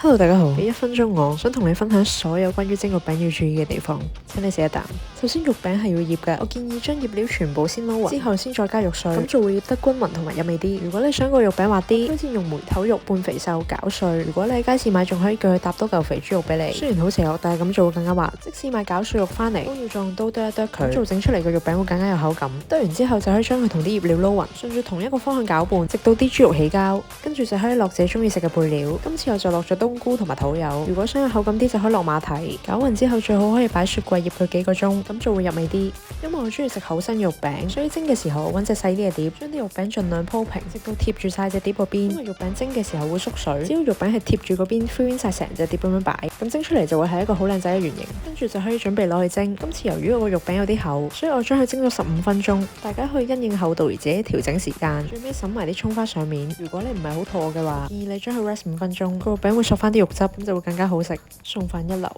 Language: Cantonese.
Hello，大家好。俾1分鐘我，想同你分享所有關於蒸肉餅要注意嘅地方。請你食一啖。首先，肉餅係要醃嘅，我建議將醃料全部先撈勻，之後先再加肉碎，咁就會醃得均勻同埋入味啲。如果你想個肉餅滑啲，推薦用梅頭肉半肥瘦攪碎。如果你喺街市買，仲可以叫佢搭多嚿肥豬肉俾你。雖然好邪惡，但係咁做會更加滑。即使買攪碎肉翻嚟，都要再用刀剁一剁佢，咁做整出嚟嘅肉餅會更加有口感。剁完之後就可以將佢同啲醃料撈勻，順住同一個方向攪拌，直到啲豬肉起膠。跟住就可以落自己中意食嘅配料。今次我就落咗冬菇同埋土柚。如果想有口感啲，就可以落馬蹄。攪勻之後，最好可以擺雪櫃醃佢幾個鐘，咁就會入味啲。因為我中意食厚身肉餅，所以蒸嘅時候揾隻細啲嘅碟，將啲肉餅盡量鋪平，直到貼住晒隻碟個邊。因為肉餅蒸嘅時候會縮水，只要肉餅係貼住個邊 fill in 晒成隻碟咁樣擺，咁蒸出嚟就會係一個好靚仔嘅圓形。跟住就可以準備攞去蒸。今次由於我個肉餅有啲厚，所以我將佢蒸咗15分鐘。大家可以因應厚度而自己調整時間。最尾揼埋啲葱花上面。如果你唔係好肚餓嘅話，建議你將佢 rest 5分鐘，個肉餅會索翻啲肉汁，咁就會更加好食。送飯一流。